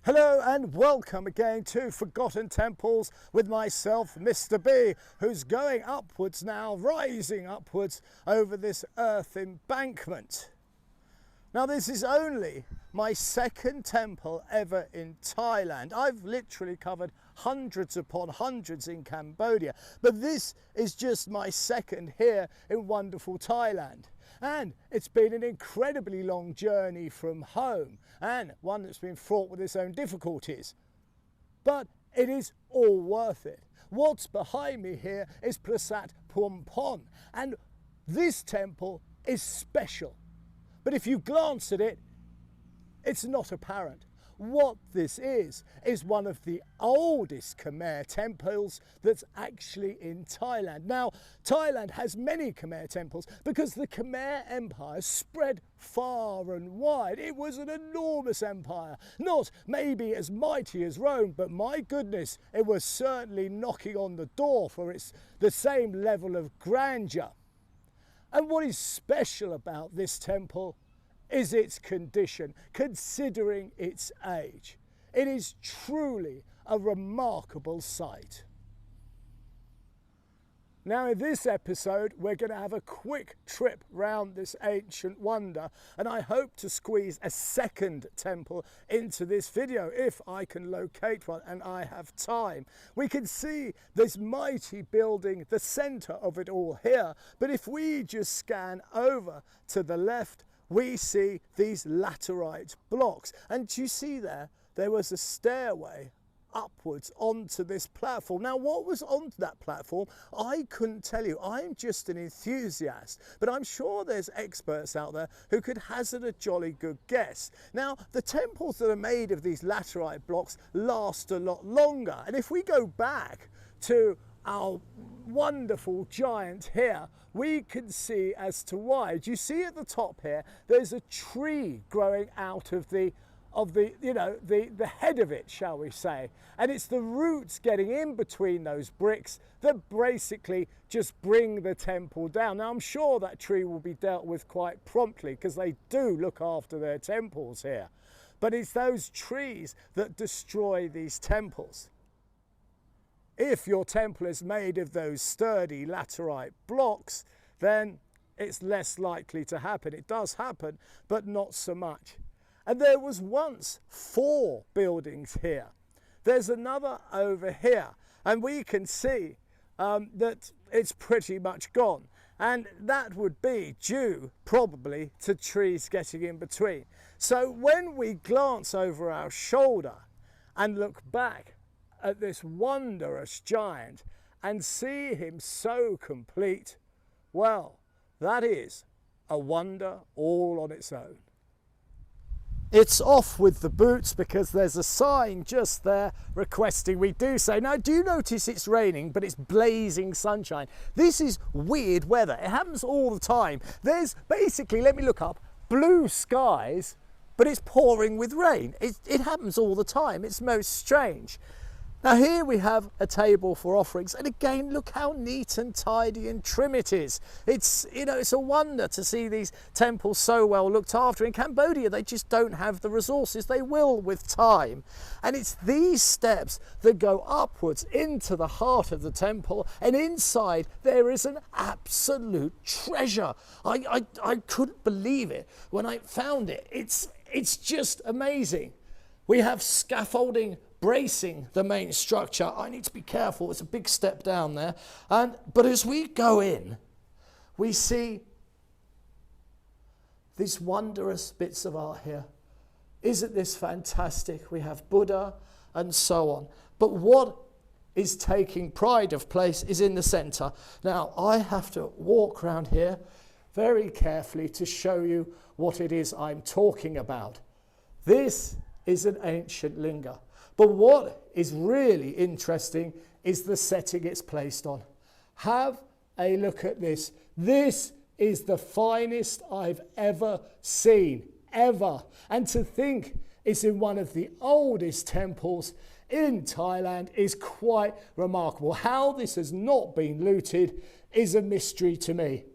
Hello and welcome again to Forgotten Temples with myself, Mr. B, who's going upwards now, rising upwards over this earth embankment. Now this is only my second temple ever in Thailand. I've literally covered hundreds upon hundreds in Cambodia, but this is just my second here in wonderful Thailand. And it's been an incredibly long journey from home, and one that's been fraught with its own difficulties. But it is all worth it. What's behind me here is Prasat Phumpon, and this temple is special. But if you glance at it, it's not apparent. What this is one of the oldest Khmer temples that's actually in Thailand. Now, Thailand has many Khmer temples because the Khmer Empire spread far and wide. It was an enormous empire, not maybe as mighty as Rome, but my goodness, it was certainly knocking on the door for the same level of grandeur. And what is special about this temple is its condition, considering its age. It is truly a remarkable sight. Now in this episode, we're going to have a quick trip round this ancient wonder, and I hope to squeeze a second temple into this video if I can locate one and I have time. We can see this mighty building, the center of it all here, but if we just scan over to the left, we see these laterite blocks, and you see there was a stairway upwards onto this platform. Now what was onto that platform, I couldn't tell you. I'm just an enthusiast, but I'm sure there's experts out there who could hazard a jolly good guess. Now the temples that are made of these laterite blocks last a lot longer, and if we go back to our wonderful giant here, we can see as to why. Do you see at the top here, there's a tree growing out of the head of it, shall we say, and it's the roots getting in between those bricks that basically just bring the temple down. Now I'm sure that tree will be dealt with quite promptly because they do look after their temples here, but it's those trees that destroy these temples. If your temple is made of those sturdy laterite blocks, then it's less likely to happen. It does happen, but not so much. And there was once 4 buildings here. There's another over here, and we can see that it's pretty much gone. And that would be due probably to trees getting in between. So when we glance over our shoulder and look back at this wondrous giant and see him so complete, well, that is a wonder all on its own. It's off with the boots because there's a sign just there requesting we do so. Now, do you notice it's raining, but it's blazing sunshine? This is weird weather. It happens all the time. There's basically, let me look up, blue skies, but it's pouring with rain. It happens all the time. It's most strange. Now here we have a table for offerings, and again, look how neat and tidy and trim it is. It's a wonder to see these temples so well looked after. In Cambodia, they just don't have the resources. They will with time. And it's these steps that go upwards into the heart of the temple, and inside there is an absolute treasure. I couldn't believe it when I found it. It's just amazing. We have scaffolding bracing the main structure. I need to be careful, it's a big step down there. But as we go in, we see these wondrous bits of art here. Isn't this fantastic? We have Buddha and so on. But what is taking pride of place is in the center. Now, I have to walk around here very carefully to show you what it is I'm talking about. This is an ancient linga. But what is really interesting is the setting it's placed on. Have a look at this. This is the finest I've ever seen, ever. And to think it's in one of the oldest temples in Thailand is quite remarkable. How this has not been looted is a mystery to me.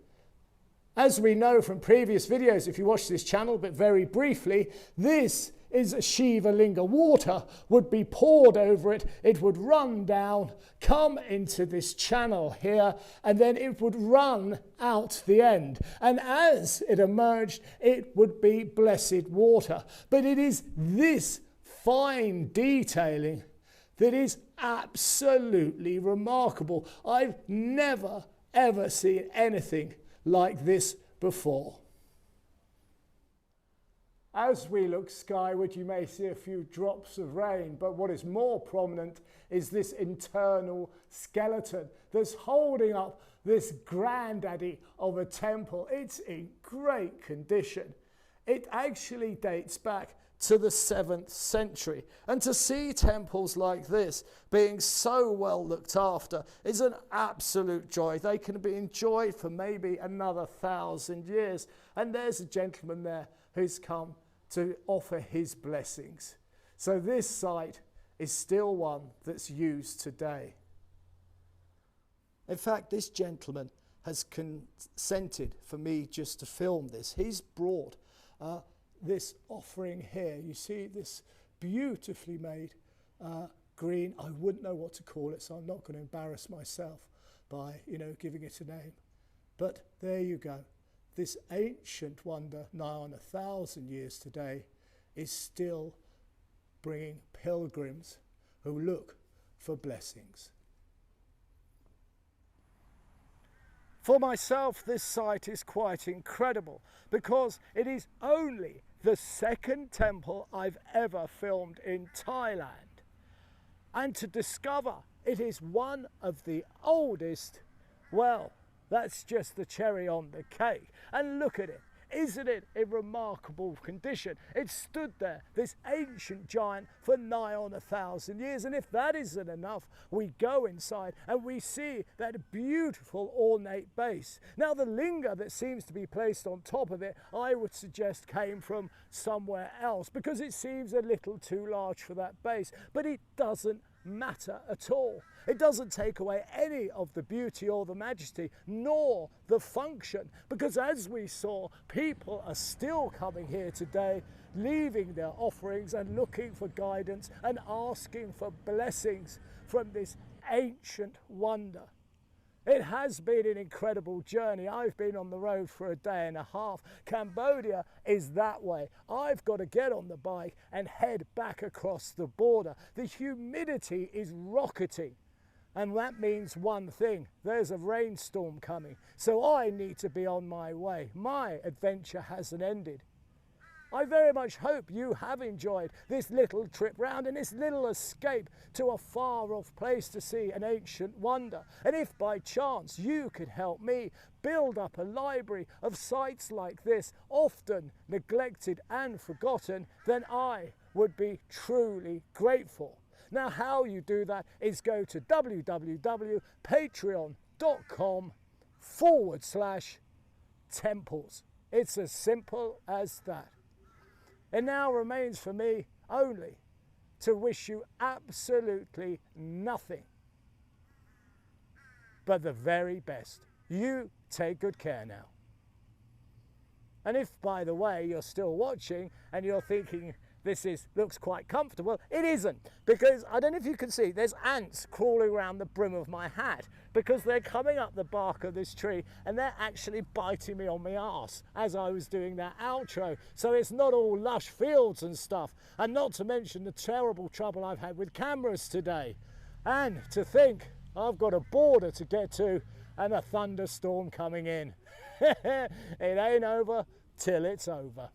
As we know from previous videos, if you watch this channel, but very briefly, this is a Shiva Linga. Water would be poured over it, it would run down, come into this channel here, and then it would run out the end. And as it emerged, it would be blessed water. But it is this fine detailing that is absolutely remarkable. I've never, ever seen anything like this before. As we look skyward, you may see a few drops of rain, but what is more prominent is this internal skeleton that's holding up this granddaddy of a temple. It's in great condition. It actually dates back to the 7th century. And to see temples like this being so well looked after is an absolute joy. They can be enjoyed for maybe another 1,000 years. And there's a gentleman there who's come to offer his blessings. So this site is still one that's used today. In fact, this gentleman has consented for me just to film this. He's brought this offering here. You see this beautifully made green. I wouldn't know what to call it, so I'm not going to embarrass myself by, giving it a name. But there you go. This ancient wonder, nigh on 1,000 years today, is still bringing pilgrims who look for blessings. For myself, this site is quite incredible because it is only the second temple I've ever filmed in Thailand. And to discover it is one of the oldest, well, that's just the cherry on the cake. And look at it. Isn't it in remarkable condition? It stood there, this ancient giant, for nigh on 1,000 years. And if that isn't enough, we go inside and we see that beautiful ornate base. Now, the linga that seems to be placed on top of it, I would suggest came from somewhere else because it seems a little too large for that base. But it doesn't matter at all. It doesn't take away any of the beauty or the majesty, nor the function, because as we saw, people are still coming here today, leaving their offerings and looking for guidance and asking for blessings from this ancient wonder. It has been an incredible journey. I've been on the road for a day and a half. Cambodia is that way. I've got to get on the bike and head back across the border. The humidity is rocketing. And that means one thing, there's a rainstorm coming. So I need to be on my way. My adventure hasn't ended. I very much hope you have enjoyed this little trip round and this little escape to a far off place to see an ancient wonder. And if by chance you could help me build up a library of sites like this, often neglected and forgotten, then I would be truly grateful. Now, how you do that is go to www.patreon.com/temples. It's as simple as that. It now remains for me only to wish you absolutely nothing but the very best. You take good care now. And if, by the way, you're still watching and you're thinking this looks quite comfortable, it isn't, because I don't know if you can see, there's ants crawling around the brim of my hat because they're coming up the bark of this tree and they're actually biting me on my arse as I was doing that outro. So it's not all lush fields and stuff, and not to mention the terrible trouble I've had with cameras today. And to think I've got a border to get to and a thunderstorm coming in. It ain't over till it's over.